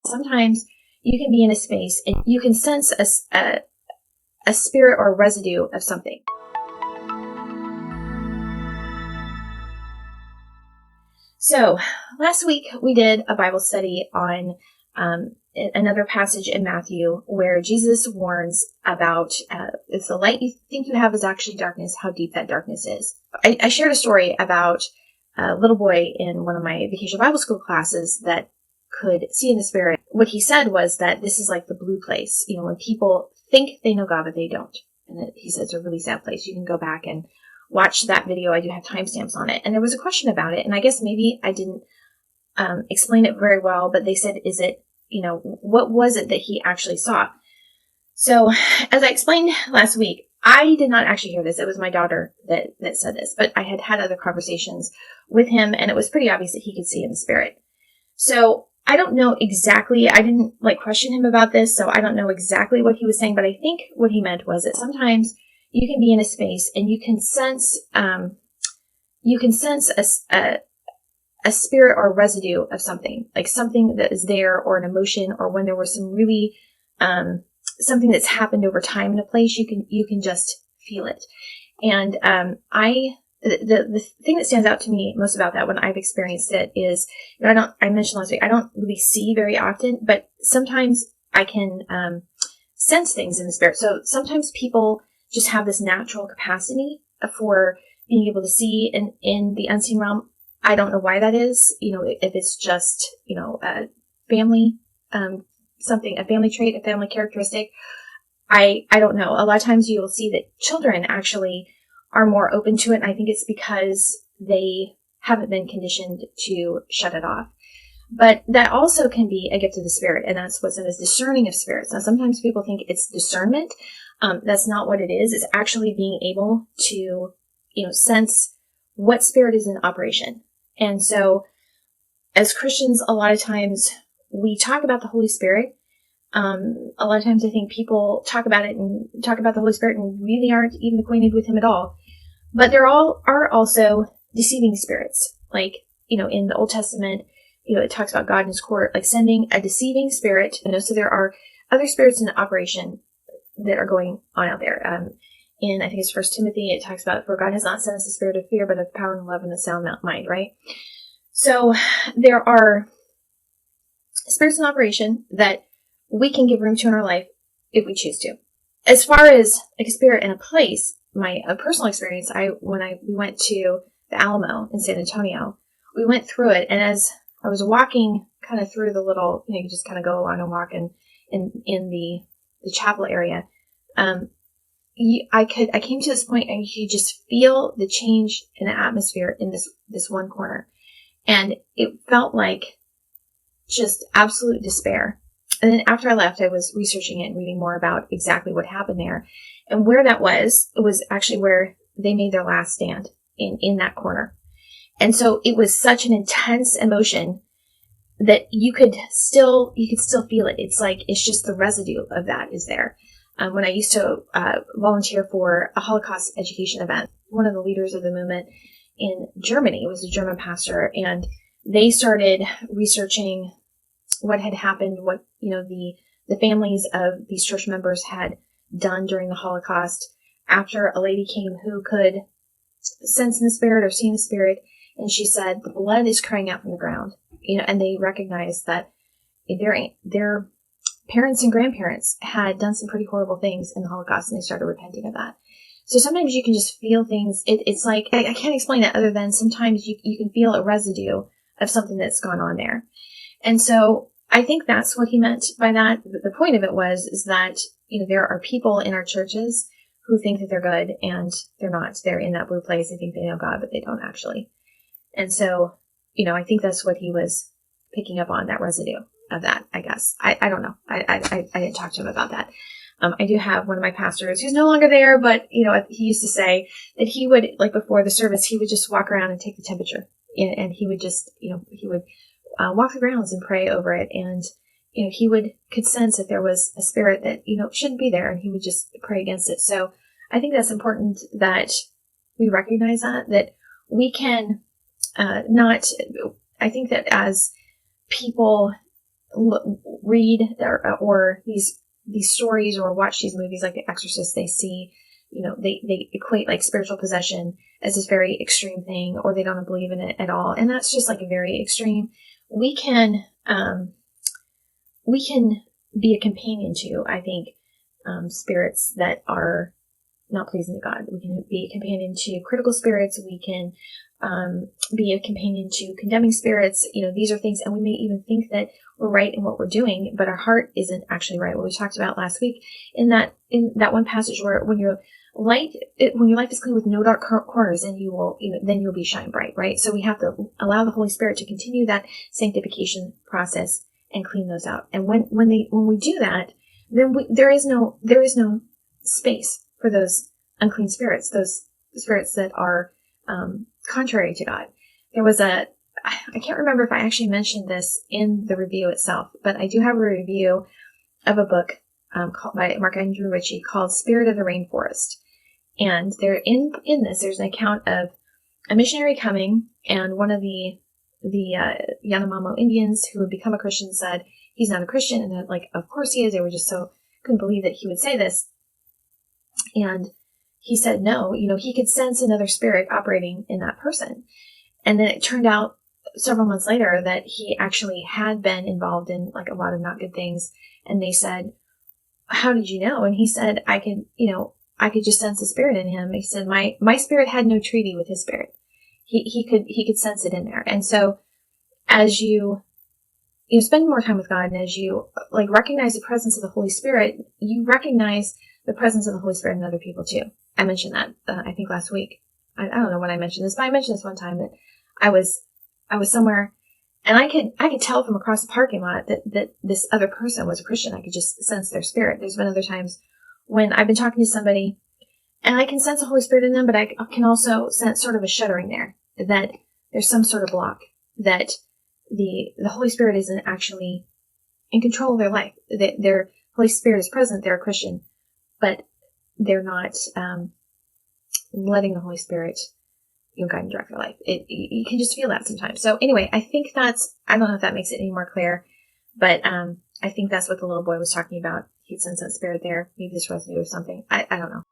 Sometimes you can be in a space and you can sense a spirit or a residue of something. So last week we did a Bible study on another passage in Matthew where Jesus warns about if the light you think you have is actually darkness, how deep that darkness is. I shared a story about a little boy in one of my vacation Bible school classes that could see in the spirit. What he said was that this is like the blue place, when people think they know God, but they don't. And he said it's a really sad place. You can go back and watch that video. I do have timestamps on it. And there was a question about it. And I guess maybe I didn't explain it very well, but they said, is it, what was it that he actually saw? So as I explained last week, I did not actually hear this. It was my daughter that said this, but I had other conversations with him, and it was pretty obvious that he could see in the spirit. So I don't know exactly, I didn't question him about this, so I don't know exactly what he was saying, but I think what he meant was that sometimes you can be in a space and you can sense a spirit or residue of something, like something that is there, or an emotion, or when there was some really something that's happened over time in a place, you can just feel it. And the thing that stands out to me most about that when I've experienced it is, I mentioned last week, I don't really see very often, but sometimes I can sense things in the spirit. So sometimes people just have this natural capacity for being able to see in the unseen realm. I don't know why that is, if it's just, a family, a family trait, a family characteristic. I don't know. A lot of times you'll see that children actually are more open to it. And I think it's because they haven't been conditioned to shut it off. But that also can be a gift of the spirit. And that's what's known as discerning of spirits. Now, sometimes people think it's discernment. That's not what it is. It's actually being able to, sense what spirit is in operation. And so as Christians, a lot of times we talk about the Holy Spirit. A lot of times I think people talk about it and talk about the Holy Spirit and really aren't even acquainted with him at all. But there are also deceiving spirits. Like, in the Old Testament, it talks about God in his court, like sending a deceiving spirit. So there are other spirits in operation that are going on out there. In, I think it's 1 Timothy, it talks about, for God has not sent us a spirit of fear, but of power and love and a sound mind, right? So there are spirits in operation that we can give room to in our life if we choose to. As far as like a spirit in a place, my personal experience, when we went to the Alamo in San Antonio, we went through it, and as I was walking kind of through the little, you just kind of go along and walk in the chapel area, I came to this point and you could just feel the change in the atmosphere in this one corner. And it felt like just absolute despair. And then after I left, I was researching it and reading more about exactly what happened there. And where that was actually where they made their last stand in that corner. And so it was such an intense emotion that you could still feel it. It's like, it's just the residue of that is there. When I used to volunteer for a Holocaust education event, one of the leaders of the movement in Germany was a German pastor, and they started researching what had happened, what the families of these church members had done during the Holocaust after a lady came who could sense in the spirit or see in the spirit, and she said the blood is crying out from the ground, and they recognized that their parents and grandparents had done some pretty horrible things in the Holocaust, and they started repenting of that. So sometimes you can just feel things. It's like, I can't explain it other than sometimes you can feel a residue of something that's gone on there. And so I think that's what he meant by that. The point of it is that, there are people in our churches who think that they're good, and they're not. They're in that blue place. They think they know God, but they don't actually. And so, I think that's what he was picking up on, that residue of that, I guess. I don't know. I didn't talk to him about that. I do have one of my pastors who's no longer there, but, he used to say that he would, like before the service, he would just walk around and take the temperature. And he would just, he would walk the grounds and pray over it. And, he could sense that there was a spirit that, shouldn't be there, and he would just pray against it. So I think that's important that we recognize that we can I think that as people read or these stories or watch these movies like The Exorcist, they see, they equate like spiritual possession as this very extreme thing, or they don't believe in it at all. And that's just like a very extreme. We can be a companion to, I think, spirits that are not pleasing to God. We can be a companion to critical spirits. We can be a companion to condemning spirits. These are things, and we may even think that we're right in what we're doing, but our heart isn't actually right. What we talked about last week in that one passage where when your light is clean with no dark corners, and then you'll be shine bright, right? So we have to allow the Holy Spirit to continue that sanctification process and clean those out. And when we do that, then there is no space for those unclean spirits, those spirits that are contrary to God. There was I can't remember if I actually mentioned this in the review itself, but I do have a review of a book by Mark Andrew Ritchie called Spirit of the Rainforest. And there in this, there's an account of a missionary coming, and one of the Yanomamo Indians who had become a Christian said he's not a Christian, and they're like, of course he is. They were just couldn't believe that he would say this. And he said no, he could sense another spirit operating in that person. And then it turned out several months later that he actually had been involved in like a lot of not good things. And they said, how did you know? And he said, I could just sense the spirit in him. He said, my spirit had no treaty with his spirit. He could sense it in there. And so as you spend more time with God, and as you like recognize the presence of the Holy Spirit, you recognize the presence of the Holy Spirit in other people too. I mentioned that, I think last week. I don't know when I mentioned this, but I mentioned this one time that I was somewhere, and I could tell from across the parking lot that this other person was a Christian. I could just sense their spirit. There's been other times when I've been talking to somebody and I can sense the Holy Spirit in them, but I can also sense sort of a shuddering there, that there's some sort of block, that the Holy Spirit isn't actually in control of their life. Their Holy Spirit is present. They're a Christian, but they're not letting the Holy Spirit guide and direct their life. You can just feel that sometimes. So anyway, I think I don't know if that makes it any more clear, but I think that's what the little boy was talking about. He'd sense that spirit there. Maybe this residue or something. I don't know.